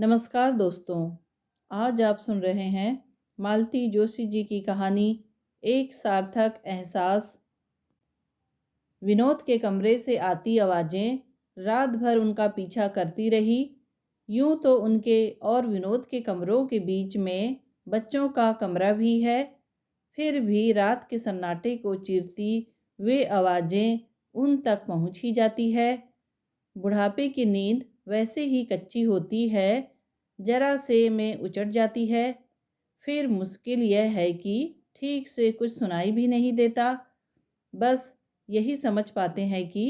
नमस्कार दोस्तों। आज आप सुन रहे हैं मालती जोशी जी की कहानी एक सार्थक एहसास। विनोद के कमरे से आती आवाज़ें रात भर उनका पीछा करती रही। यूं तो उनके और विनोद के कमरों के बीच में बच्चों का कमरा भी है, फिर भी रात के सन्नाटे को चीरती वे आवाज़ें उन तक पहुंच ही जाती है। बुढ़ापे की नींद वैसे ही कच्ची होती है, जरा से में उचट जाती है। फिर मुश्किल यह है कि ठीक से कुछ सुनाई भी नहीं देता। बस यही समझ पाते हैं कि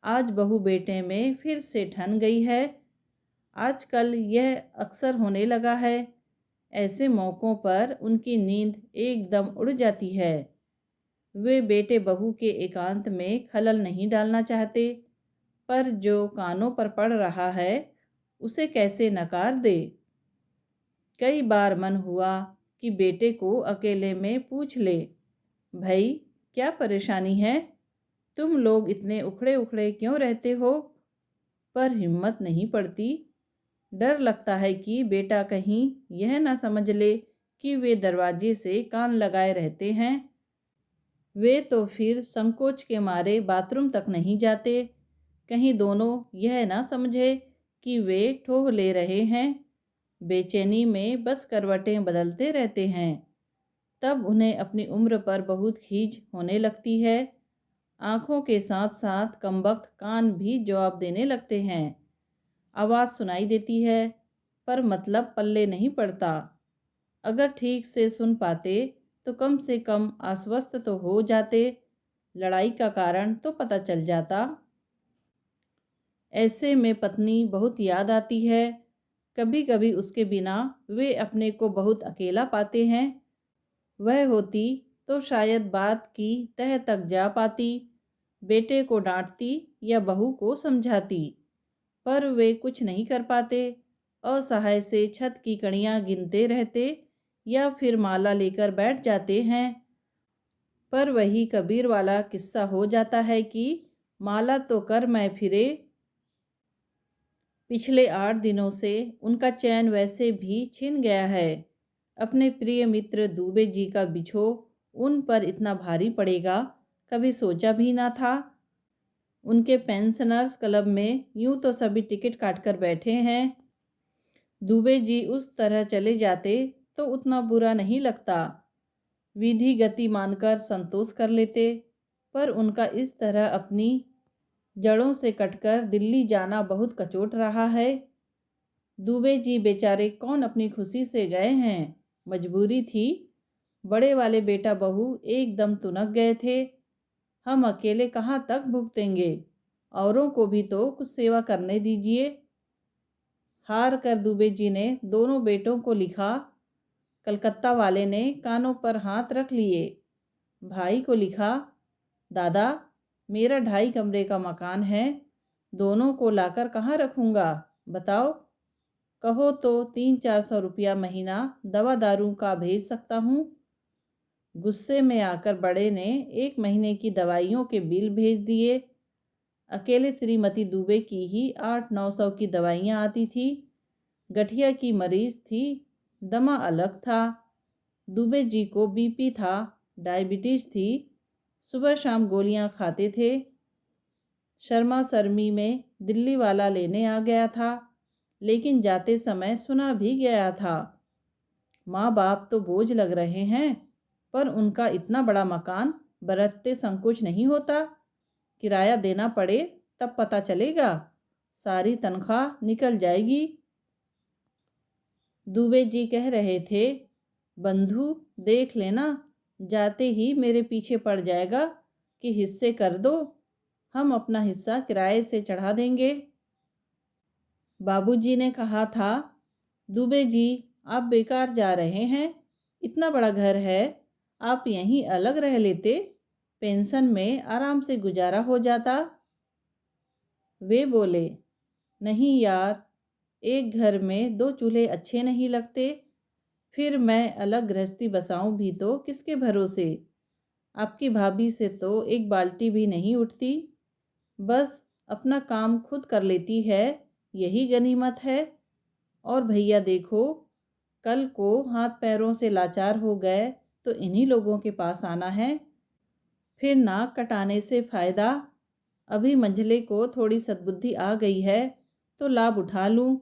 आज बहू बेटे में फिर से ठन गई है। आजकल यह अक्सर होने लगा है। ऐसे मौक़ों पर उनकी नींद एकदम उड़ जाती है। वे बेटे बहू के एकांत में खलल नहीं डालना चाहते, पर जो कानों पर पड़ रहा है उसे कैसे नकार दे। कई बार मन हुआ कि बेटे को अकेले में पूछ ले, भाई क्या परेशानी है, तुम लोग इतने उखड़े उखड़े क्यों रहते हो। पर हिम्मत नहीं पड़ती। डर लगता है कि बेटा कहीं यह ना समझ ले कि वे दरवाजे से कान लगाए रहते हैं। वे तो फिर संकोच के मारे बाथरूम तक नहीं जाते, कहीं दोनों यह ना समझे कि वे ठोह ले रहे हैं। बेचैनी में बस करवटें बदलते रहते हैं। तब उन्हें अपनी उम्र पर बहुत खीज होने लगती है। आँखों के साथ साथ कमबख्त कान भी जवाब देने लगते हैं। आवाज़ सुनाई देती है, पर मतलब पल्ले नहीं पड़ता। अगर ठीक से सुन पाते तो कम से कम आश्वस्त तो हो जाते, लड़ाई का कारण तो पता चल जाता। ऐसे में पत्नी बहुत याद आती है। कभी कभी उसके बिना वे अपने को बहुत अकेला पाते हैं। वह होती तो शायद बात की तह तक जा पाती, बेटे को डांटती या बहू को समझाती, पर वे कुछ नहीं कर पाते। असहाय से छत की कड़ियाँ गिनते रहते या फिर माला लेकर बैठ जाते हैं। पर वही कबीर वाला किस्सा हो जाता है कि माला तो कर मैं फिरे। पिछले 8 दिनों से उनका चैन वैसे भी छिन गया है। अपने प्रिय मित्र दुबे जी का बिछोह उन पर इतना भारी पड़ेगा कभी सोचा भी ना था। उनके पेंशनर्स क्लब में यूं तो सभी टिकट काटकर बैठे हैं। दुबे जी उस तरह चले जाते तो उतना बुरा नहीं लगता, विधि गति मानकर संतोष कर लेते। पर उनका इस तरह अपनी जड़ों से कटकर दिल्ली जाना बहुत कचोट रहा है। दुबे जी बेचारे कौन अपनी खुशी से गए हैं, मजबूरी थी। बड़े वाले बेटा बहू एकदम तुनक गए थे। हम अकेले कहाँ तक भुगतेंगे, औरों को भी तो कुछ सेवा करने दीजिए। हार कर दुबे जी ने दोनों बेटों को लिखा। कलकत्ता वाले ने कानों पर हाथ रख लिए। भाई को लिखा, दादा मेरा 2.5 कमरे का मकान है, दोनों को लाकर कहाँ रखूँगा बताओ। कहो तो 300-400 रुपया महीना दवा दारू का भेज सकता हूँ। गुस्से में आकर बड़े ने 1 महीने की दवाइयों के बिल भेज दिए। अकेले श्रीमती दुबे की ही 800-900 की दवाइयाँ आती थी। गठिया की मरीज थी, दमा अलग था। दुबे जी को बीपी था, डायबिटीज़ थी, सुबह शाम गोलियां खाते थे। शर्मा शर्मी में दिल्ली वाला लेने आ गया था, लेकिन जाते समय सुना भी गया था, माँ बाप तो बोझ लग रहे हैं, पर उनका इतना बड़ा मकान बरतते संकोच नहीं होता। किराया देना पड़े तब पता चलेगा, सारी तनख्वाह निकल जाएगी। दुबे जी कह रहे थे, बंधु देख लेना, जाते ही मेरे पीछे पड़ जाएगा कि हिस्से कर दो, हम अपना हिस्सा किराए से चढ़ा देंगे। बाबूजी ने कहा था, दुबे जी आप बेकार जा रहे हैं, इतना बड़ा घर है, आप यहीं अलग रह लेते, पेंशन में आराम से गुजारा हो जाता। वे बोले, नहीं यार, एक घर में 2 चूल्हे अच्छे नहीं लगते, फिर मैं अलग गृहस्थी बसाऊं भी तो किसके भरोसे। आपकी भाभी से तो एक बाल्टी भी नहीं उठती, बस अपना काम खुद कर लेती है, यही गनीमत है। और भैया देखो, कल को हाथ पैरों से लाचार हो गए तो इन्हीं लोगों के पास आना है। फिर नाक कटाने से फ़ायदा, अभी मंझले को थोड़ी सद्बुद्धि आ गई है तो लाभ उठा लूँ।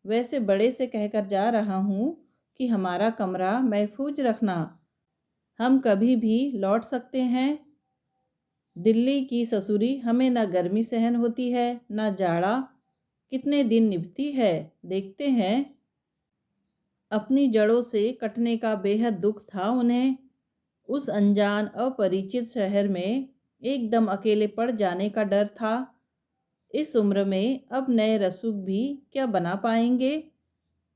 वैसे बड़े से कहकर जा रहा हूँ कि हमारा कमरा महफूज रखना, हम कभी भी लौट सकते हैं। दिल्ली की ससुरी हमें न गर्मी सहन होती है न जाड़ा, कितने दिन निभती है देखते हैं। अपनी जड़ों से कटने का बेहद दुख था उन्हें। उस अनजान अपरिचित शहर में एकदम अकेले पड़ जाने का डर था। इस उम्र में अब नए रसूख भी क्या बना पाएंगे।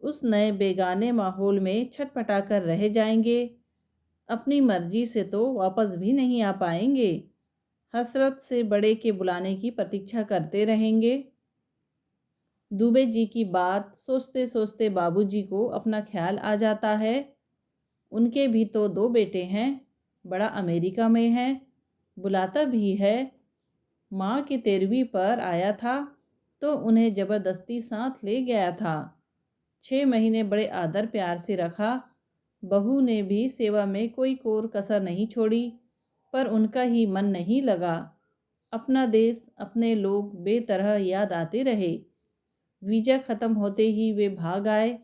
उस नए बेगाने माहौल में छटपटा कर रह जाएंगे। अपनी मर्जी से तो वापस भी नहीं आ पाएंगे। हसरत से बड़े के बुलाने की प्रतीक्षा करते रहेंगे। दुबे जी की बात सोचते सोचते बाबूजी को अपना ख्याल आ जाता है। उनके भी तो 2 बेटे हैं, बड़ा अमेरिका में है, बुलाता भी है। माँ की 13वीं पर आया था तो उन्हें ज़बरदस्ती साथ ले गया था। 6 महीने बड़े आदर प्यार से रखा। बहू ने भी सेवा में कोई कोर कसर नहीं छोड़ी, पर उनका ही मन नहीं लगा। अपना देश, अपने लोग बेतरह याद आते रहे। वीज़ा ख़त्म होते ही वे भाग आए,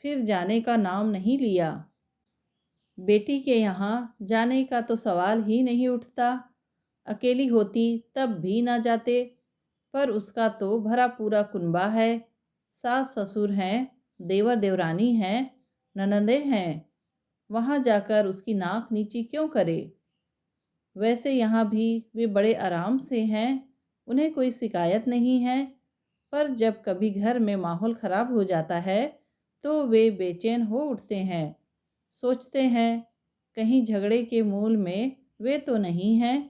फिर जाने का नाम नहीं लिया। बेटी के यहाँ जाने का तो सवाल ही नहीं उठता। अकेली होती तब भी ना जाते, पर उसका तो भरा पूरा कुनबा है। सास ससुर हैं, देवर देवरानी हैं, ननंदे हैं। वहाँ जाकर उसकी नाक नीची क्यों करे। वैसे यहाँ भी वे बड़े आराम से हैं, उन्हें कोई शिकायत नहीं है। पर जब कभी घर में माहौल ख़राब हो जाता है तो वे बेचैन हो उठते हैं। सोचते हैं कहीं झगड़े के मूल में वे तो नहीं हैं,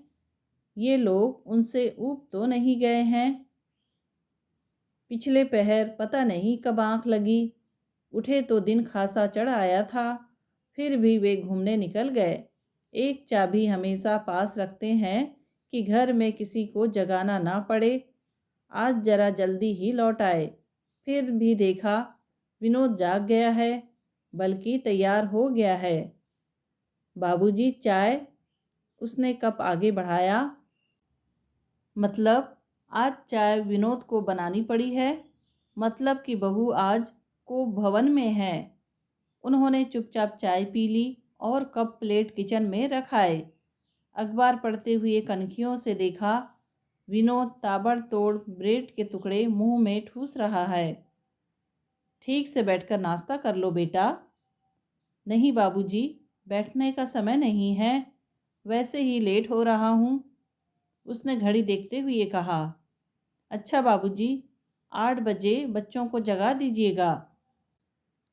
ये लोग उनसे ऊब तो नहीं गए हैं। पिछले पहर पता नहीं कब आँख लगी, उठे तो दिन खासा चढ़ आया था, फिर भी वे घूमने निकल गए। एक चाबी हमेशा पास रखते हैं कि घर में किसी को जगाना ना पड़े। आज जरा जल्दी ही लौट आए। फिर भी देखा विनोद जाग गया है, बल्कि तैयार हो गया है। बाबूजी चाय, उसने कप आगे बढ़ाया। मतलब आज चाय विनोद को बनानी पड़ी है, मतलब कि बहू आज को भवन में है। उन्होंने चुपचाप चाय पी ली और कप प्लेट किचन में रखाए। अखबार पढ़ते हुए कनखियों से देखा विनोद ताबड़तोड़ ब्रेड के टुकड़े मुंह में ठूस रहा है। ठीक से बैठकर नाश्ता कर लो बेटा। नहीं बाबूजी, बैठने का समय नहीं है, वैसे ही लेट हो रहा हूँ, उसने घड़ी देखते हुए कहा। अच्छा बाबूजी, 8 बजे बच्चों को जगा दीजिएगा।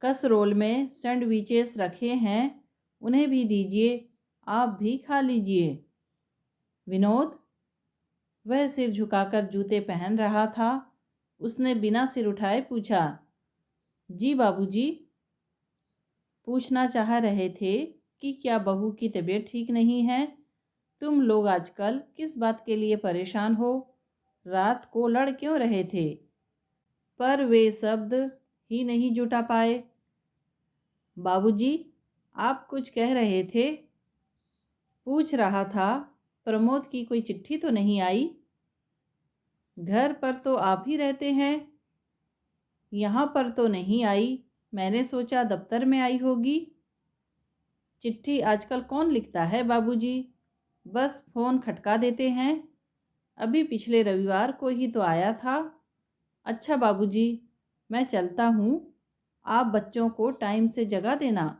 कसरोल में सैंडविचेस रखे हैं, उन्हें भी दीजिए, आप भी खा लीजिए। विनोद, वह सिर झुकाकर जूते पहन रहा था। उसने बिना सिर उठाए पूछा, जी बाबूजी। पूछना चाह रहे थे कि क्या बहू की तबीयत ठीक नहीं है। तुम लोग आजकल किस बात के लिए परेशान हो, रात को लड़ क्यों रहे थे। पर वे शब्द ही नहीं जुटा पाए। बाबूजी, आप कुछ कह रहे थे। पूछ रहा था प्रमोद की कोई चिट्ठी तो नहीं आई। घर पर तो आप ही रहते हैं। यहाँ पर तो नहीं आई, मैंने सोचा दफ्तर में आई होगी। चिट्ठी आजकल कौन लिखता है बाबूजी, बस फ़ोन खटका देते हैं। अभी पिछले रविवार को ही तो आया था। अच्छा बाबूजी, मैं चलता हूँ, आप बच्चों को टाइम से जगा देना।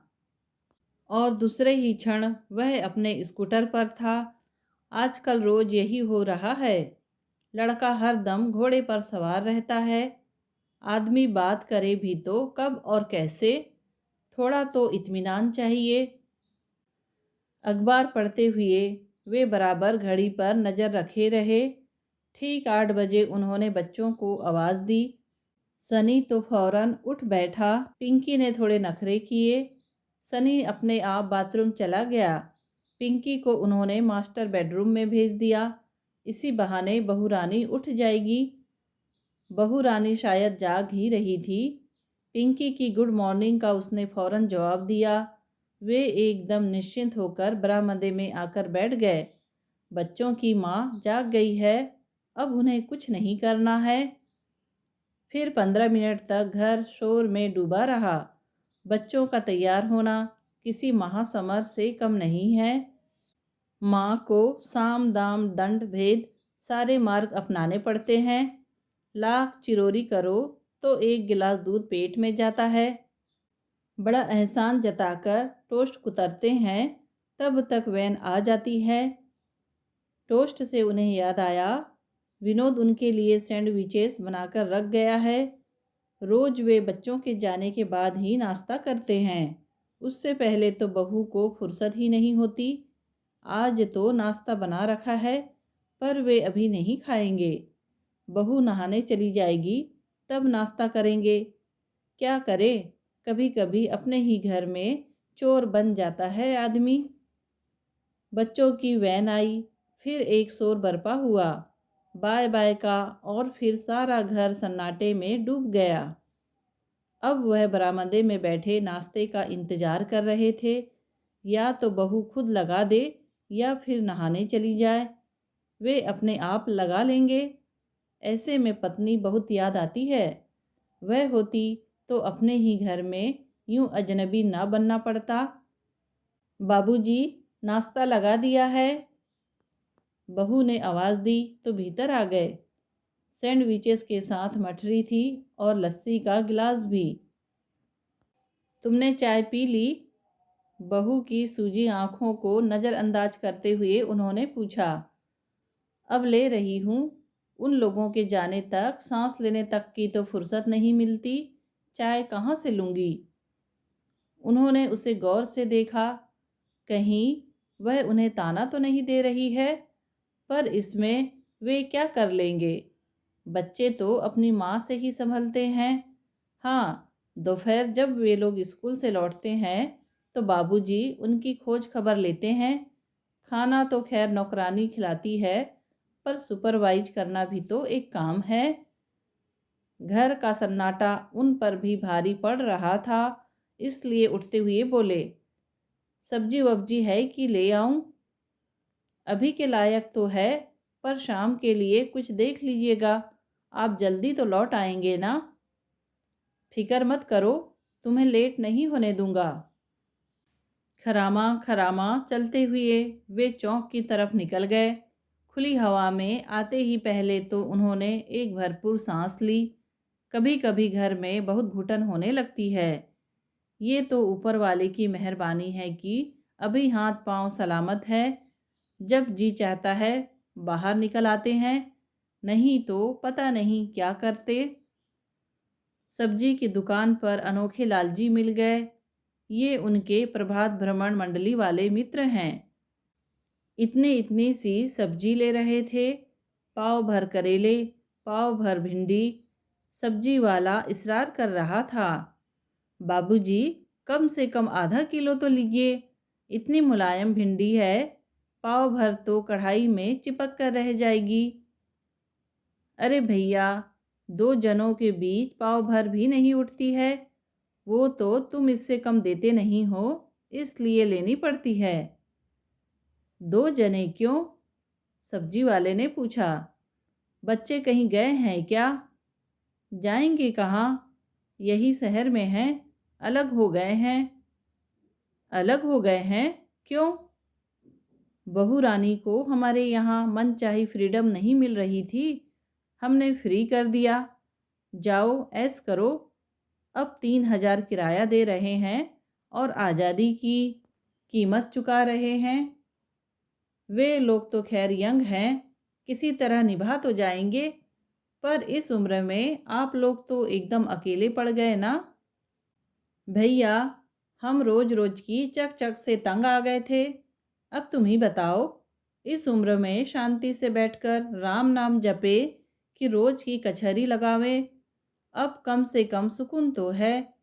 और दूसरे ही क्षण वह अपने स्कूटर पर था। आजकल रोज़ यही हो रहा है, लड़का हर दम घोड़े पर सवार रहता है। आदमी बात करे भी तो कब और कैसे, थोड़ा तो इत्मीनान चाहिए। अखबार पढ़ते हुए वे बराबर घड़ी पर नज़र रखे रहे। ठीक 8 बजे उन्होंने बच्चों को आवाज़ दी। सनी तो फौरन उठ बैठा। पिंकी ने थोड़े नखरे किए। सनी अपने आप बाथरूम चला गया। पिंकी को उन्होंने मास्टर बेडरूम में भेज दिया। इसी बहाने बहू रानी उठ जाएगी। बहू रानी शायद जाग ही रही थी। पिंकी की गुड मॉर्निंग का उसने फौरन जवाब दिया। वे एकदम निश्चिंत होकर बरामदे में आकर बैठ गए। बच्चों की माँ जाग गई है, अब उन्हें कुछ नहीं करना है। फिर 15 मिनट तक घर शोर में डूबा रहा। बच्चों का तैयार होना किसी महासमर से कम नहीं है। माँ को साम दाम दंड भेद सारे मार्ग अपनाने पड़ते हैं। लाख चिरोरी करो तो एक गिलास दूध पेट में जाता है। बड़ा एहसान जताकर टोस्ट कुतरते हैं, तब तक वैन आ जाती है। टोस्ट से उन्हें याद आया, विनोद उनके लिए सैंडविचेस बनाकर रख गया है। रोज वे बच्चों के जाने के बाद ही नाश्ता करते हैं। उससे पहले तो बहू को फुर्सत ही नहीं होती। आज तो नाश्ता बना रखा है, पर वे अभी नहीं खाएंगे। बहू नहाने चली जाएगी, तब नाश्ता करेंगे। क्या करे, कभी कभी अपने ही घर में चोर बन जाता है आदमी। बच्चों की वैन आई, फिर एक शोर बरपा हुआ, बाय बाय का, और फिर सारा घर सन्नाटे में डूब गया। अब वह बरामदे में बैठे नाश्ते का इंतजार कर रहे थे। या तो बहू खुद लगा दे या फिर नहाने चली जाए। वे अपने आप लगा लेंगे। ऐसे में पत्नी बहुत याद आती है। वह होती तो अपने ही घर में यूं अजनबी ना बनना पड़ता। बाबूजी, नाश्ता लगा दिया है। बहू ने आवाज़ दी तो भीतर आ गए। सैंडविचेस के साथ मठरी थी और लस्सी का गिलास भी। तुमने चाय पी ली? बहू की सूजी आंखों को नज़रअंदाज करते हुए उन्होंने पूछा। अब ले रही हूँ। उन लोगों के जाने तक, सांस लेने तक की तो फुर्सत नहीं मिलती। चाय कहाँ से लूँगी? उन्होंने उसे गौर से देखा। कहीं वह उन्हें ताना तो नहीं दे रही है, पर इसमें वे क्या कर लेंगे। बच्चे तो अपनी माँ से ही संभलते हैं। हाँ, दोपहर जब वे लोग स्कूल से लौटते हैं तो बाबूजी उनकी खोज खबर लेते हैं। खाना तो खैर नौकरानी खिलाती है, पर सुपरवाइज करना भी तो एक काम है। घर का सन्नाटा उन पर भी भारी पड़ रहा था, इसलिए उठते हुए बोले, सब्जी वब्जी है कि ले आऊं? अभी के लायक तो है, पर शाम के लिए कुछ देख लीजिएगा। आप जल्दी तो लौट आएंगे ना? फिक्र मत करो, तुम्हें लेट नहीं होने दूंगा। खरामा खरामा चलते हुए वे चौक की तरफ निकल गए। खुली हवा में आते ही पहले तो उन्होंने एक भरपूर सांस ली। कभी कभी घर में बहुत घुटन होने लगती है। ये तो ऊपर वाले की मेहरबानी है कि अभी हाथ पांव सलामत है। जब जी चाहता है बाहर निकल आते हैं, नहीं तो पता नहीं क्या करते। सब्जी की दुकान पर अनोखे लालजी मिल गए। ये उनके प्रभात भ्रमण मंडली वाले मित्र हैं। इतनी इतनी सी सब्जी ले रहे थे। पाव भर करेले, पाव भर भिंडी। सब्जी वाला इसरार कर रहा था, बाबूजी कम से कम आधा किलो तो लीजिए। इतनी मुलायम भिंडी है, पाव भर तो कढ़ाई में चिपक कर रह जाएगी। अरे भैया, 2 जनों के बीच पाव भर भी नहीं उठती है। वो तो तुम इससे कम देते नहीं हो, इसलिए लेनी पड़ती है। 2 जने क्यों? सब्जी वाले ने पूछा। बच्चे कहीं गए हैं क्या? जाएंगे कहाँ? यही शहर में हैं, अलग हो गए हैं। अलग हो गए हैं? क्यों? बहू रानी को हमारे यहाँ मनचाही फ्रीडम नहीं मिल रही थी, हमने फ्री कर दिया। जाओ ऐश करो। अब 3,000 किराया दे रहे हैं और आज़ादी की कीमत चुका रहे हैं। वे लोग तो खैर यंग हैं, किसी तरह निभा तो जाएंगे, पर इस उम्र में आप लोग तो एकदम अकेले पड़ गए ना। भैया, हम रोज रोज की चक चक से तंग आ गए थे। अब तुम ही बताओ, इस उम्र में शांति से बैठकर राम नाम जपे कि रोज की कचहरी लगावे। अब कम से कम सुकून तो है।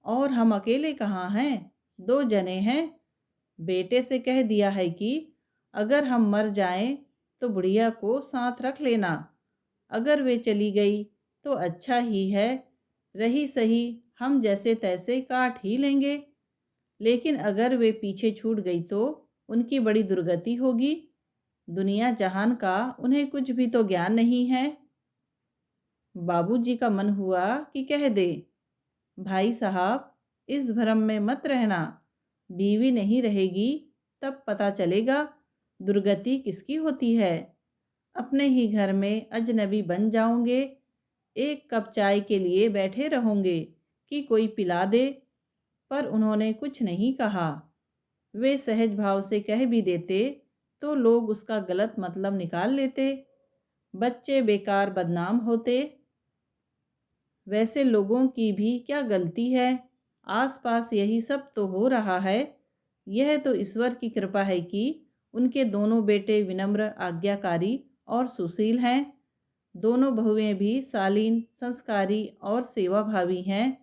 और हम अकेले कहाँ हैं, 2 जने हैं। बेटे से कह दिया है कि अगर हम मर जाएं तो बुढ़िया को साथ रख लेना। अगर वे चली गई तो अच्छा ही है। रही सही हम जैसे तैसे काट ही लेंगे। लेकिन अगर वे पीछे छूट गई तो उनकी बड़ी दुर्गति होगी। दुनिया जहान का उन्हें कुछ भी तो ज्ञान नहीं है। बाबूजी का मन हुआ कि कह दे, भाई साहब, इस भ्रम में मत रहना। बीवी नहीं रहेगी तब पता चलेगा दुर्गति किसकी होती है। अपने ही घर में अजनबी बन जाओगे। एक कप चाय के लिए बैठे रहोगे कि कोई पिला दे। पर उन्होंने कुछ नहीं कहा। वे सहज भाव से कह भी देते तो लोग उसका गलत मतलब निकाल लेते। बच्चे बेकार बदनाम होते। वैसे लोगों की भी क्या गलती है, आसपास यही सब तो हो रहा है। यह तो ईश्वर की कृपा है कि उनके दोनों बेटे विनम्र, आज्ञाकारी और सुशील हैं। दोनों बहुएं भी शालीन, संस्कारी और सेवाभावी हैं।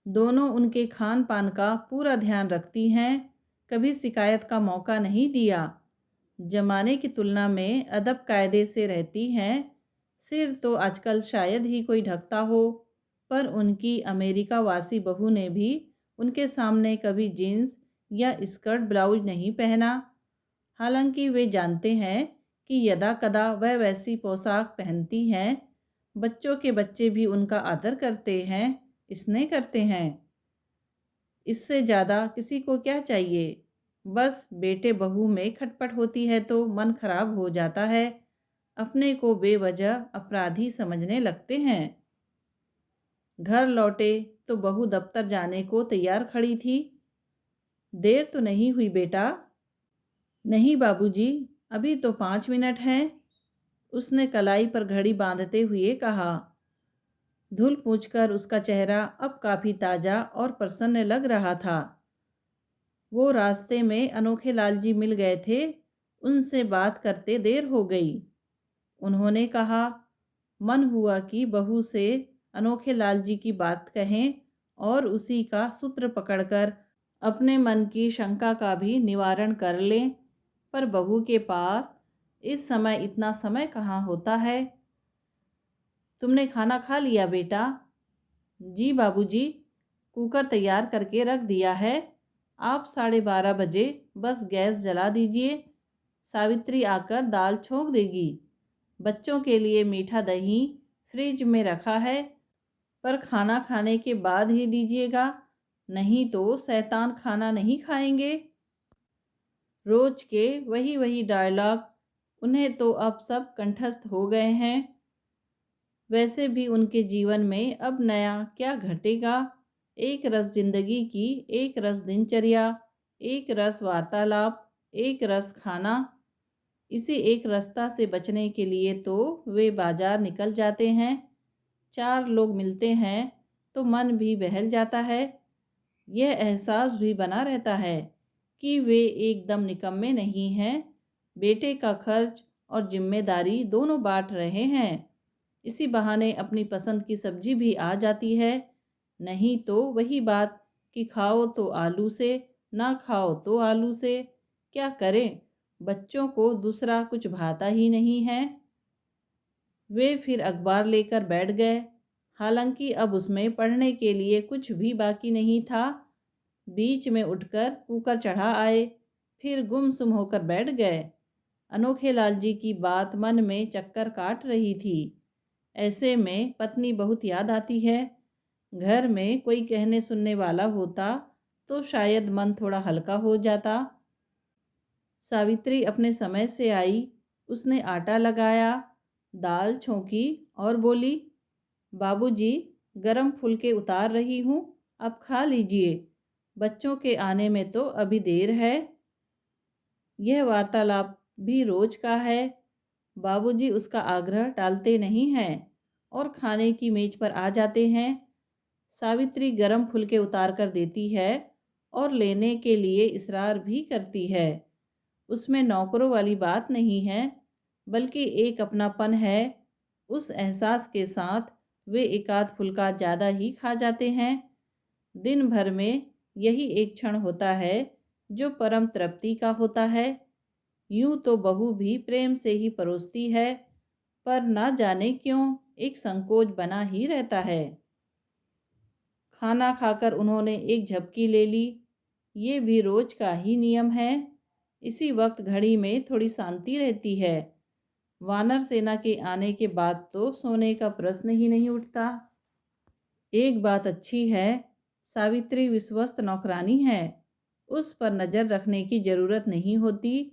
दोनों उनके खान पान का पूरा ध्यान रखती हैं। कभी शिकायत का मौका नहीं दिया। जमाने की तुलना में अदब कायदे से रहती हैं। सिर तो आजकल शायद ही कोई ढकता हो, पर उनकी अमेरिका वासी बहू ने भी उनके सामने कभी जीन्स या स्कर्ट ब्लाउज नहीं पहना। हालांकि वे जानते हैं कि यदा कदा वह वैसी पोशाक पहनती हैं। बच्चों के बच्चे भी उनका आदर करते हैं, स्नेह करते हैं। इससे ज़्यादा किसी को क्या चाहिए। बस बेटे बहू में खटपट होती है तो मन खराब हो जाता है। अपने को बेवजह अपराधी समझने लगते हैं। घर लौटे तो बहू दफ्तर जाने को तैयार खड़ी थी। देर तो नहीं हुई बेटा? नहीं बाबूजी, अभी तो 5 मिनट हैं। उसने कलाई पर घड़ी बांधते हुए कहा। धुल पूछकर उसका चेहरा अब काफ़ी ताज़ा और प्रसन्न लग रहा था। वो रास्ते में अनोखे लाल जी मिल गए थे। उनसे बात करते देर हो गई। उन्होंने कहा, मन हुआ कि बहू से अनोखे लाल जी की बात कहें और उसी का सूत्र पकड़कर अपने मन की शंका का भी निवारण कर लें। पर बहू के पास इस समय इतना समय कहाँ होता है। तुमने खाना खा लिया बेटा? जी बाबूजी, कुकर तैयार करके रख दिया है। आप 12:30 बजे बस गैस जला दीजिए। सावित्री आकर दाल छोंक देगी। बच्चों के लिए मीठा दही फ्रिज में रखा है, पर खाना खाने के बाद ही दीजिएगा, नहीं तो शैतान खाना नहीं खाएंगे। रोज के वही वही डायलॉग, उन्हें तो अब सब कंठस्थ हो गए हैं। वैसे भी उनके जीवन में अब नया क्या घटेगा। एक रस जिंदगी की, एक रस दिनचर्या, एक रस वार्तालाप, एक रस खाना। इसी एक रास्ता से बचने के लिए तो वे बाजार निकल जाते हैं। 4 लोग मिलते हैं तो मन भी बहल जाता है। यह एहसास भी बना रहता है कि वे एकदम निकम्मे नहीं हैं। बेटे का खर्च और जिम्मेदारी दोनों बांट रहे हैं। इसी बहाने अपनी पसंद की सब्जी भी आ जाती है। नहीं तो वही बात कि खाओ तो आलू से, ना खाओ तो आलू से। क्या करें, बच्चों को दूसरा कुछ भाता ही नहीं है। वे फिर अखबार लेकर बैठ गए। हालांकि अब उसमें पढ़ने के लिए कुछ भी बाकी नहीं था। बीच में उठकर कुकर चढ़ा आए, फिर गुमसुम होकर बैठ गए। अनोखे लाल जी की बात मन में चक्कर काट रही थी। ऐसे में पत्नी बहुत याद आती है। घर में कोई कहने सुनने वाला होता तो शायद मन थोड़ा हल्का हो जाता। सावित्री अपने समय से आई। उसने आटा लगाया, दाल छोंकी और बोली, बाबूजी, गरम फुलके उतार रही हूँ, अब खा लीजिए। बच्चों के आने में तो अभी देर है। यह वार्तालाप भी रोज का है। बाबूजी उसका आग्रह टालते नहीं हैं और खाने की मेज पर आ जाते हैं। सावित्री गरम फुलके उतार कर देती है और लेने के लिए इसरार भी करती है। उसमें नौकरों वाली बात नहीं है, बल्कि एक अपनापन है। उस एहसास के साथ वे एकाध फुल्का ज़्यादा ही खा जाते हैं। दिन भर में यही एक क्षण होता है जो परम तृप्ति का होता है। यूं तो बहू भी प्रेम से ही परोसती है, पर ना जाने क्यों एक संकोच बना ही रहता है। खाना खाकर उन्होंने एक झपकी ले ली। ये भी रोज का ही नियम है। इसी वक्त घड़ी में थोड़ी शांति रहती है। वानर सेना के आने के बाद तो सोने का प्रश्न ही नहीं उठता। एक बात अच्छी है, सावित्री विश्वस्त नौकरानी है। उस पर नज़र रखने की ज़रूरत नहीं होती।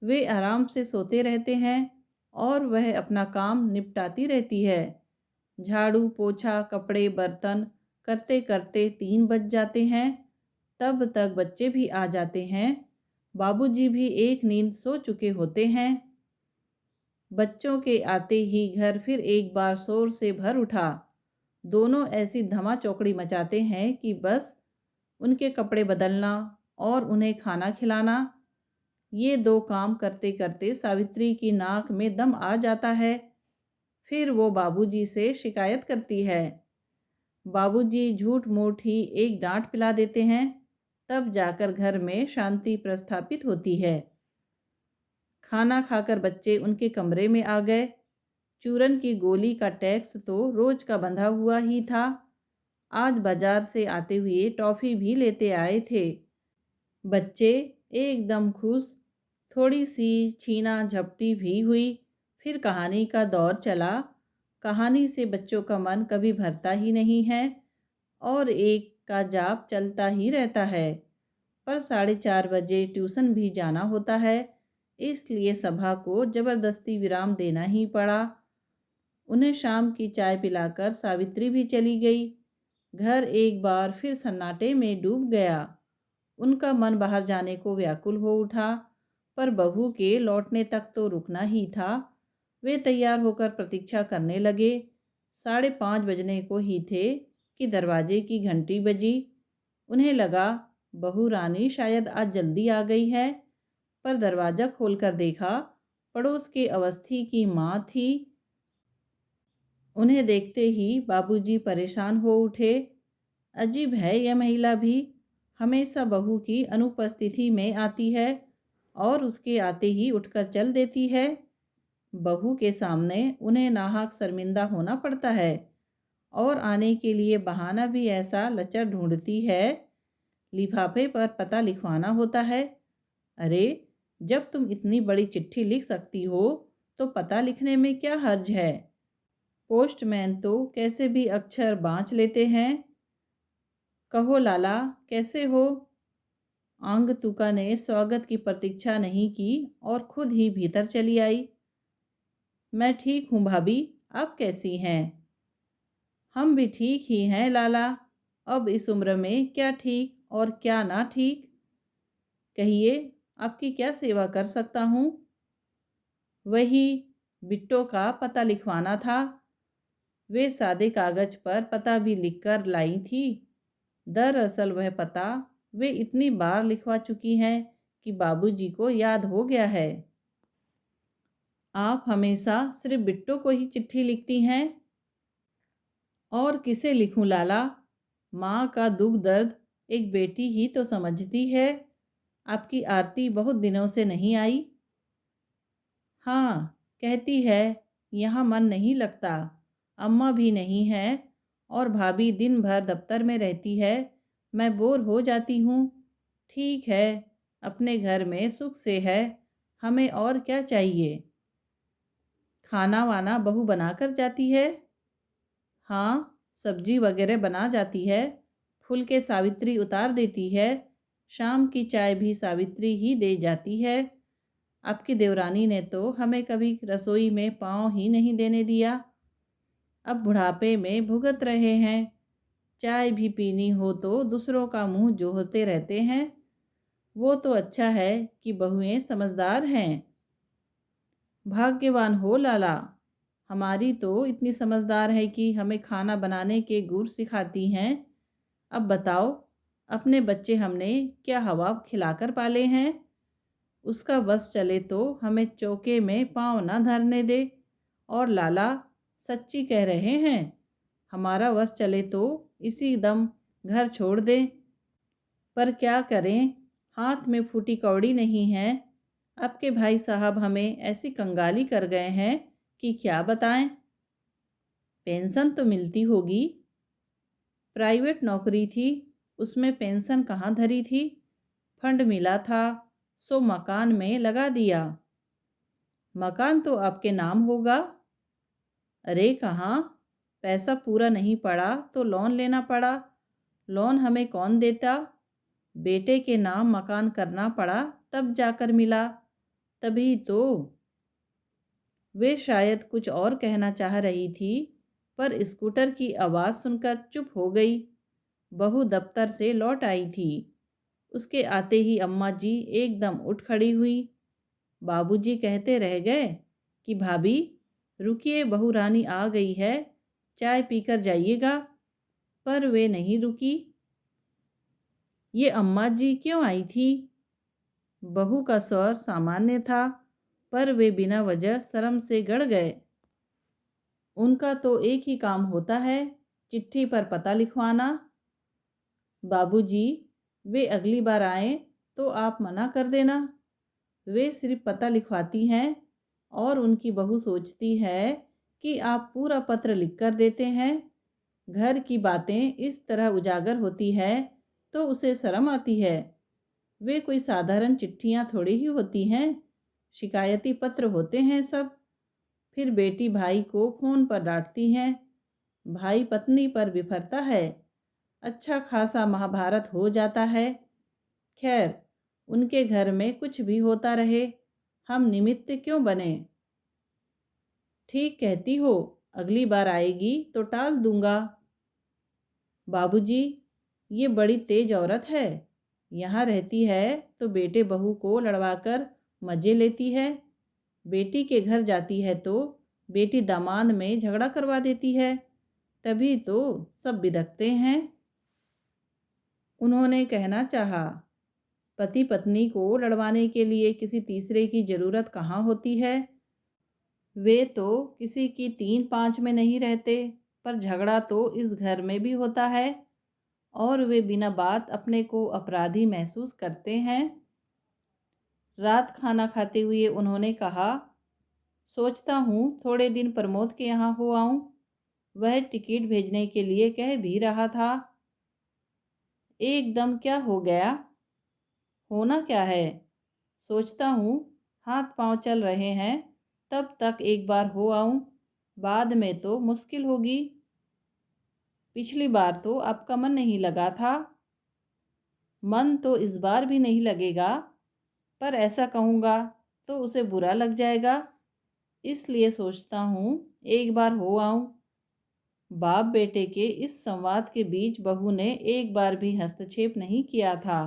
वे आराम से सोते रहते हैं और वह अपना काम निपटाती रहती है। झाड़ू पोछा कपड़े बर्तन करते करते 3 बज जाते हैं। तब तक बच्चे भी आ जाते हैं। बाबूजी भी एक नींद सो चुके होते हैं। बच्चों के आते ही घर फिर एक बार शोर से भर उठा। दोनों ऐसी धमा चौकड़ी मचाते हैं कि बस उनके कपड़े बदलना और उन्हें खाना खिलाना, ये 2 काम करते करते सावित्री की नाक में दम आ जाता है। फिर वो बाबूजी से शिकायत करती है। बाबूजी झूठ मूठ ही एक डांट पिला देते हैं। तब जाकर घर में शांति प्रस्थापित होती है। खाना खाकर बच्चे उनके कमरे में आ गए। चूरन की गोली का टैक्स तो रोज का बंधा हुआ ही था। आज बाजार से आते हुए टॉफ़ी भी लेते आए थे। बच्चे एकदम खुश। थोड़ी सी छीना झपटी भी हुई। फिर कहानी का दौर चला। कहानी से बच्चों का मन कभी भरता ही नहीं है और एक का जाप चलता ही रहता है। पर 4:30 बजे ट्यूशन भी जाना होता है, इसलिए सभा को ज़बरदस्ती विराम देना ही पड़ा। उन्हें शाम की चाय पिलाकर सावित्री भी चली गई। घर एक बार फिर सन्नाटे में डूब गया। उनका मन बाहर जाने को व्याकुल हो उठा, पर बहू के लौटने तक तो रुकना ही था। वे तैयार होकर प्रतीक्षा करने लगे। 5:30 बजने को ही थे कि दरवाजे की घंटी बजी। उन्हें लगा बहू रानी शायद आज जल्दी आ गई है, पर दरवाज़ा खोलकर देखा, पड़ोस के अवस्थी की माँ थी। उन्हें देखते ही बाबूजी परेशान हो उठे। अजीब है, यह महिला भी हमेशा बहू की अनुपस्थिति में आती है और उसके आते ही उठकर चल देती है। बहू के सामने उन्हें नाहक शर्मिंदा होना पड़ता है और आने के लिए बहाना भी ऐसा लचर ढूंढती है। लिफाफे पर पता लिखवाना होता है। अरे, जब तुम इतनी बड़ी चिट्ठी लिख सकती हो तो पता लिखने में क्या हर्ज है। पोस्टमैन तो कैसे भी अक्षर बाँच लेते हैं। कहो लाला, कैसे हो? आंगतुका ने स्वागत की प्रतीक्षा नहीं की और खुद ही भीतर चली आई। मैं ठीक हूँ भाभी, आप कैसी हैं? हम भी ठीक ही हैं लाला। अब इस उम्र में क्या ठीक और क्या ना ठीक। कहिए, आपकी क्या सेवा कर सकता हूँ? वही बिट्टो का पता लिखवाना था। वे सादे कागज पर पता भी लिखकर लाई थी। दरअसल वह पता वे इतनी बार लिखवा चुकी हैं कि बाबूजी को याद हो गया है। आप हमेशा सिर्फ बिट्टो को ही चिट्ठी लिखती हैं? और किसे लिखूं लाला? माँ का दुख दर्द एक बेटी ही तो समझती है। आपकी आरती बहुत दिनों से नहीं आई। हाँ, कहती है यहाँ मन नहीं लगता। अम्मा भी नहीं है और भाभी दिन भर दफ्तर में रहती है। मैं बोर हो जाती हूँ। ठीक है, अपने घर में सुख से है, हमें और क्या चाहिए। खाना वाना बहू बनाकर जाती है? हाँ, सब्जी वगैरह बना जाती है। फुलके सावित्री उतार देती है। शाम की चाय भी सावित्री ही दे जाती है। आपकी देवरानी ने तो हमें कभी रसोई में पाँव ही नहीं देने दिया। अब बुढ़ापे में भुगत रहे हैं। चाय भी पीनी हो तो दूसरों का मुंह जोहते रहते हैं। वो तो अच्छा है कि बहुएं समझदार हैं। भाग्यवान हो लाला, हमारी तो इतनी समझदार है कि हमें खाना बनाने के गुर सिखाती हैं। अब बताओ, अपने बच्चे हमने क्या हवा खिलाकर पाले हैं। उसका बस चले तो हमें चौके में पाँव ना धरने दे। और लाला, सच्ची कह रहे हैं, हमारा वश चले तो इसी दम घर छोड़ दें। पर क्या करें, हाथ में फूटी कौड़ी नहीं है। आपके भाई साहब हमें ऐसी कंगाली कर गए हैं कि क्या बताएं। पेंशन तो मिलती होगी? प्राइवेट नौकरी थी, उसमें पेंशन कहाँ धरी थी। फंड मिला था, सो मकान में लगा दिया। मकान तो आपके नाम होगा। अरे कहाँ, पैसा पूरा नहीं पड़ा तो लोन लेना पड़ा। लोन हमें कौन देता। बेटे के नाम मकान करना पड़ा, तब जाकर मिला। तभी तो। वे शायद कुछ और कहना चाह रही थी, पर स्कूटर की आवाज़ सुनकर चुप हो गई। बहू दफ्तर से लौट आई थी। उसके आते ही अम्मा जी एकदम उठ खड़ी हुई। बाबूजी कहते रह गए कि भाभी रुकिए, बहू रानी आ गई है, चाय पीकर जाइएगा। पर वे नहीं रुकी। ये अम्मा जी क्यों आई थी। बहू का स्वर सामान्य था, पर वे बिना वजह शर्म से गड़ गए। उनका तो एक ही काम होता है, चिट्ठी पर पता लिखवाना। बाबूजी, वे अगली बार आए तो आप मना कर देना। वे सिर्फ पता लिखवाती हैं और उनकी बहू सोचती है कि आप पूरा पत्र लिख कर देते हैं। घर की बातें इस तरह उजागर होती है तो उसे शर्म आती है। वे कोई साधारण चिट्ठियाँ थोड़ी ही होती हैं, शिकायती पत्र होते हैं सब। फिर बेटी भाई को फ़ोन पर डांटती हैं, भाई पत्नी पर बिफरता है। अच्छा खासा महाभारत हो जाता है। खैर, उनके घर में कुछ भी होता रहे, हम निमित्त क्यों बने। ठीक कहती हो, अगली बार आएगी तो टाल दूंगा। बाबूजी, ये बड़ी तेज औरत है। यहाँ रहती है तो बेटे बहू को लड़वाकर मज़े लेती है। बेटी के घर जाती है तो बेटी दामाद में झगड़ा करवा देती है। तभी तो सब बिदकते हैं। उन्होंने कहना चाहा, पति पत्नी को लड़वाने के लिए किसी तीसरे की ज़रूरत कहाँ होती है। वे तो किसी की 3-5 में नहीं रहते, पर झगड़ा तो इस घर में भी होता है और वे बिना बात अपने को अपराधी महसूस करते हैं। रात खाना खाते हुए उन्होंने कहा, सोचता हूँ थोड़े दिन प्रमोद के यहाँ हो आऊँ। वह टिकट भेजने के लिए कह भी रहा था। एकदम क्या हो गया। होना क्या है, सोचता हूँ हाथ पांव चल रहे हैं, तब तक एक बार हो आऊँ, बाद में तो मुश्किल होगी। पिछली बार तो आपका मन नहीं लगा था। मन तो इस बार भी नहीं लगेगा, पर ऐसा कहूँगा तो उसे बुरा लग जाएगा, इसलिए सोचता हूँ एक बार हो आऊँ। बाप बेटे के इस संवाद के बीच बहू ने एक बार भी हस्तक्षेप नहीं किया था,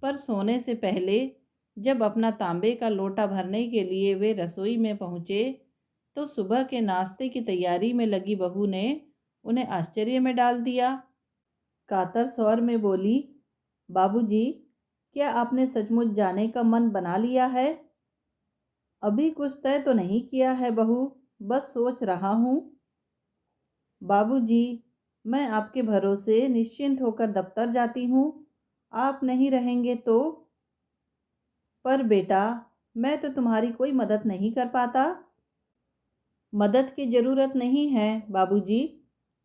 पर सोने से पहले जब अपना तांबे का लोटा भरने के लिए वे रसोई में पहुँचे तो सुबह के नाश्ते की तैयारी में लगी बहू ने उन्हें आश्चर्य में डाल दिया। कातर स्वर में बोली, बाबूजी, क्या आपने सचमुच जाने का मन बना लिया है। अभी कुछ तय तो नहीं किया है बहू, बस सोच रहा हूँ। बाबूजी, मैं आपके भरोसे निश्चिंत होकर दफ्तर जाती हूँ, आप नहीं रहेंगे तो। पर बेटा, मैं तो तुम्हारी कोई मदद नहीं कर पाता। मदद की ज़रूरत नहीं है बाबूजी,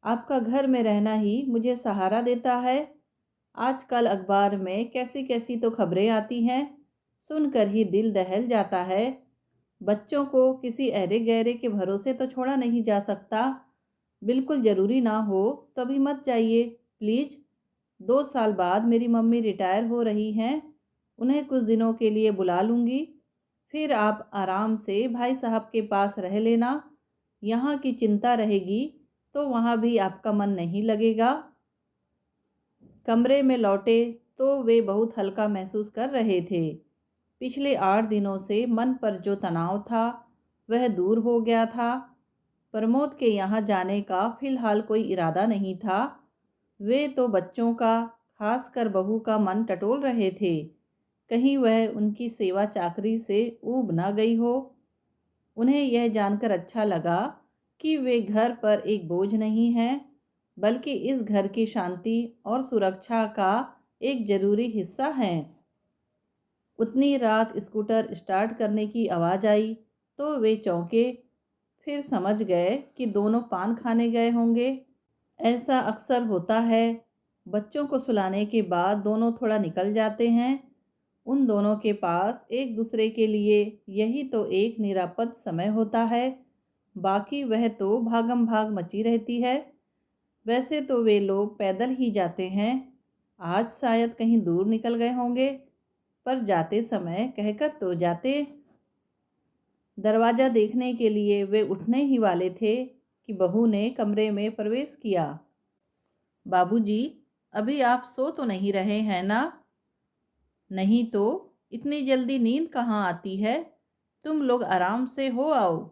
आपका घर में रहना ही मुझे सहारा देता है। आजकल अखबार में कैसी कैसी तो खबरें आती हैं, सुनकर ही दिल दहल जाता है। बच्चों को किसी अहरे गहरे के भरोसे तो छोड़ा नहीं जा सकता। बिल्कुल ज़रूरी ना हो तभी मत जाइए प्लीज़। 2 साल बाद मेरी मम्मी रिटायर हो रही हैं, उन्हें कुछ दिनों के लिए बुला लूँगी। फिर आप आराम से भाई साहब के पास रह लेना। यहाँ की चिंता रहेगी तो वहाँ भी आपका मन नहीं लगेगा। कमरे में लौटे तो वे बहुत हल्का महसूस कर रहे थे। पिछले 8 दिनों से मन पर जो तनाव था वह दूर हो गया था। प्रमोद के यहाँ जाने का फिलहाल कोई इरादा नहीं था। वे तो बच्चों का, खासकर बहू का मन टटोल रहे थे, कहीं वह उनकी सेवा चाकरी से ऊब ना गई हो। उन्हें यह जानकर अच्छा लगा कि वे घर पर एक बोझ नहीं हैं, बल्कि इस घर की शांति और सुरक्षा का एक ज़रूरी हिस्सा हैं। उतनी रात स्कूटर स्टार्ट करने की आवाज़ आई तो वे चौंके, फिर समझ गए कि दोनों पान खाने गए होंगे। ऐसा अक्सर होता है। बच्चों को सुलाने के बाद दोनों थोड़ा निकल जाते हैं। उन दोनों के पास एक दूसरे के लिए यही तो एक निरापद समय होता है। बाकी वह तो भागम भाग मची रहती है। वैसे तो वे लोग पैदल ही जाते हैं। आज शायद कहीं दूर निकल गए होंगे, पर जाते समय कहकर तो जाते। दरवाज़ा देखने के लिए वे उठने ही वाले थे कि बहू ने कमरे में प्रवेश किया। बाबूजी, अभी आप सो तो नहीं रहे हैं ना? नहीं तो, इतनी जल्दी नींद कहाँ आती है? तुम लोग आराम से हो आओ।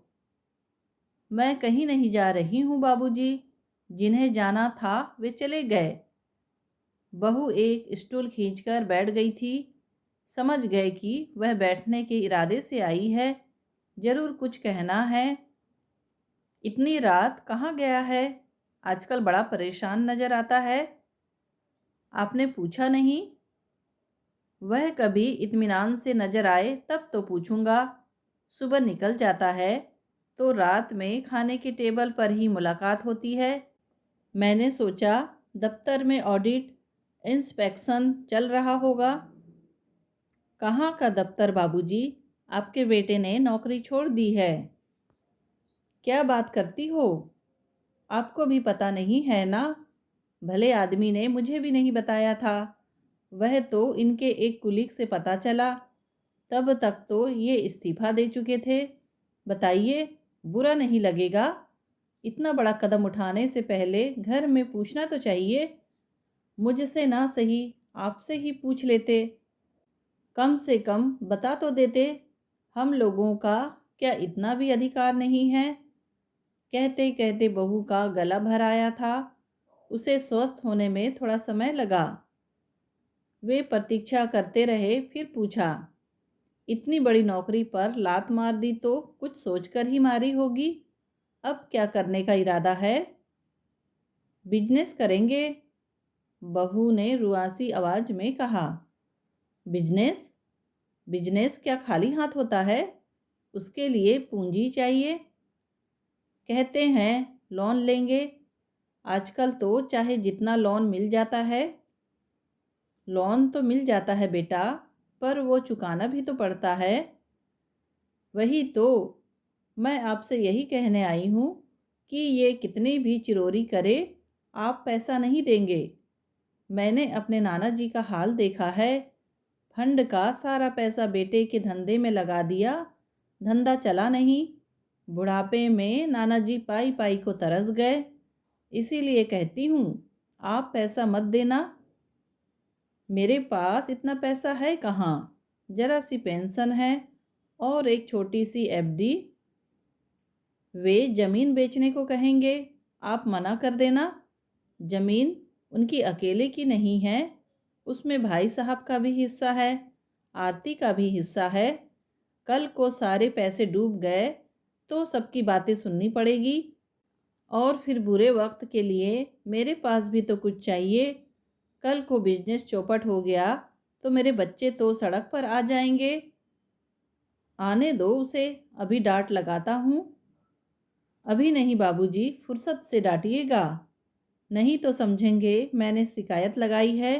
मैं कहीं नहीं जा रही हूँ बाबूजी। जिन्हें जाना था वे चले गए। बहू एक स्टूल खींचकर बैठ गई थी। समझ गए कि वह बैठने के इरादे से आई है। जरूर कुछ कहना है। इतनी रात कहाँ गया है? आजकल बड़ा परेशान नजर आता है। आपने पूछा नहीं? वह कभी इत्मीनान से नजर आए तब तो पूछूंगा। सुबह निकल जाता है तो रात में खाने के टेबल पर ही मुलाकात होती है। मैंने सोचा दफ्तर में ऑडिट इंस्पेक्शन चल रहा होगा। कहाँ का दफ्तर बाबूजी? आपके बेटे ने नौकरी छोड़ दी है। क्या बात करती हो? आपको भी पता नहीं है ना? भले आदमी ने मुझे भी नहीं बताया था। वह तो इनके एक कुलीग से पता चला। तब तक तो ये इस्तीफा दे चुके थे। बताइए, बुरा नहीं लगेगा? इतना बड़ा कदम उठाने से पहले घर में पूछना तो चाहिए। मुझसे ना सही, आपसे ही पूछ लेते। कम से कम बता तो देते। हम लोगों का क्या इतना भी अधिकार नहीं है? कहते कहते बहू का गला भर आया था। उसे स्वस्थ होने में थोड़ा समय लगा। वे प्रतीक्षा करते रहे, फिर पूछा, इतनी बड़ी नौकरी पर लात मार दी तो कुछ सोचकर ही मारी होगी। अब क्या करने का इरादा है? बिजनेस करेंगे, बहू ने रुआसी आवाज में कहा। बिजनेस? बिजनेस क्या खाली हाथ होता है? उसके लिए पूंजी चाहिए। कहते हैं लोन लेंगे। आजकल तो चाहे जितना लोन मिल जाता है। लोन तो मिल जाता है बेटा, पर वो चुकाना भी तो पड़ता है। वही तो, मैं आपसे यही कहने आई हूँ कि ये कितनी भी चिरोरी करे, आप पैसा नहीं देंगे। मैंने अपने नाना जी का हाल देखा है। फंड का सारा पैसा बेटे के धंधे में लगा दिया। धंधा चला नहीं। बुढ़ापे में नाना जी पाई पाई को तरस गए। इसीलिए कहती हूँ, आप पैसा मत देना। मेरे पास इतना पैसा है कहाँ? जरा सी पेंशन है और एक छोटी सी एफडी। वे ज़मीन बेचने को कहेंगे, आप मना कर देना। ज़मीन उनकी अकेले की नहीं है, उसमें भाई साहब का भी हिस्सा है, आरती का भी हिस्सा है। कल को सारे पैसे डूब गए तो सबकी बातें सुननी पड़ेगी। और फिर बुरे वक्त के लिए मेरे पास भी तो कुछ चाहिए। कल को बिजनेस चौपट हो गया तो मेरे बच्चे तो सड़क पर आ जाएंगे। आने दो उसे, अभी डांट लगाता हूँ। अभी नहीं बाबूजी, फुर्सत से डांटिएगा, नहीं तो समझेंगे मैंने शिकायत लगाई है।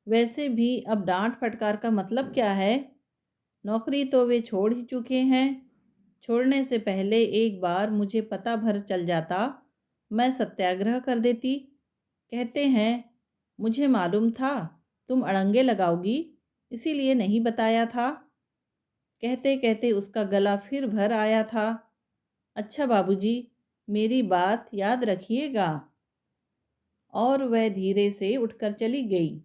वैसे भी अब डांट फटकार का मतलब क्या है? नौकरी तो वे छोड़ ही चुके हैं। छोड़ने से पहले एक बार मुझे पता भर चल जाता, मैं सत्याग्रह कर देती। कहते हैं मुझे मालूम था तुम अड़ंगे लगाओगी, इसीलिए नहीं बताया था। कहते कहते उसका गला फिर भर आया था। अच्छा बाबूजी, मेरी बात याद रखिएगा। और वह धीरे से उठकर चली गई।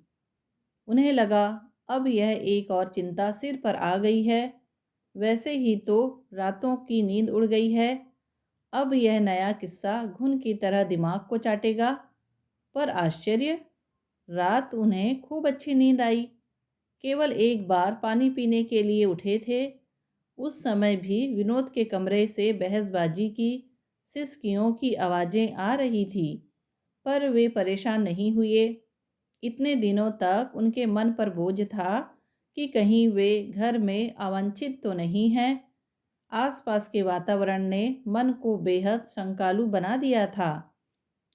उन्हें लगा अब यह एक और चिंता सिर पर आ गई है। वैसे ही तो रातों की नींद उड़ गई है। अब यह नया किस्सा घुन की तरह दिमाग को चाटेगा। पर आश्चर्य, रात उन्हें खूब अच्छी नींद आई। केवल एक बार पानी पीने के लिए उठे थे। उस समय भी विनोद के कमरे से बहसबाजी की, सिसकियों की आवाज़ें आ रही थी। पर वे परेशान नहीं हुए। इतने दिनों तक उनके मन पर बोझ था कि कहीं वे घर में अवांछित तो नहीं हैं। आसपास के वातावरण ने मन को बेहद शंकालु बना दिया था।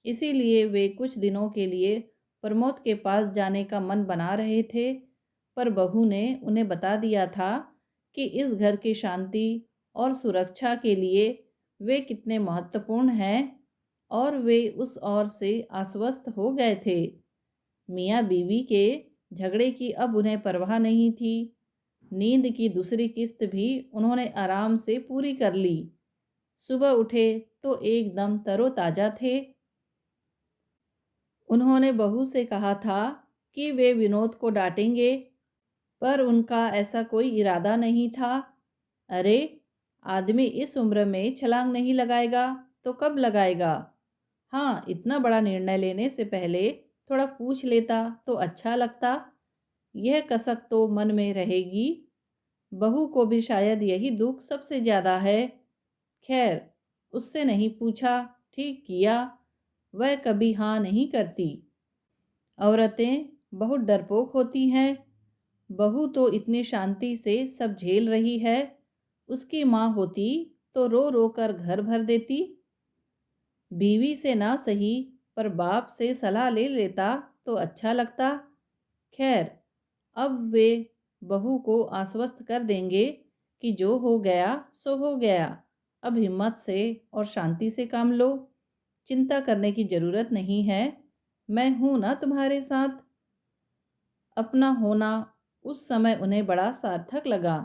इसीलिए वे कुछ दिनों के लिए प्रमोद के पास जाने का मन बना रहे थे, पर बहू ने उन्हें बता दिया था कि इस घर की शांति और सुरक्षा के लिए वे कितने महत्वपूर्ण हैं, और वे उस ओर से आश्वस्त हो गए थे। मियाँ बीवी के झगड़े की अब उन्हें परवाह नहीं थी। नींद की दूसरी किस्त भी उन्होंने आराम से पूरी कर ली। सुबह उठे तो एकदम तरोताजा थे। उन्होंने बहू से कहा था कि वे विनोद को डांटेंगे, पर उनका ऐसा कोई इरादा नहीं था। अरे, आदमी इस उम्र में छलांग नहीं लगाएगा तो कब लगाएगा? हाँ, इतना बड़ा निर्णय लेने से पहले थोड़ा पूछ लेता तो अच्छा लगता। यह कसक तो मन में रहेगी। बहू को भी शायद यही दुख सबसे ज़्यादा है। खैर, उससे नहीं पूछा, ठीक किया। वह कभी हाँ नहीं करती। औरतें बहुत डरपोक होती हैं। बहू तो इतनी शांति से सब झेल रही है। उसकी माँ होती तो रो रो कर घर भर देती। बीवी से ना सही, पर बाप से सलाह ले लेता तो अच्छा लगता। खैर, अब वे बहू को आश्वस्त कर देंगे कि जो हो गया सो हो गया। अब हिम्मत से और शांति से काम लो। चिंता करने की ज़रूरत नहीं है। मैं हूँ ना तुम्हारे साथ। अपना होना उस समय उन्हें बड़ा सार्थक लगा।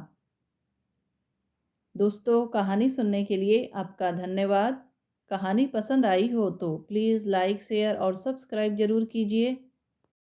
दोस्तों, कहानी सुनने के लिए आपका धन्यवाद। कहानी पसंद आई हो तो प्लीज़ लाइक, शेयर और सब्सक्राइब ज़रूर कीजिए।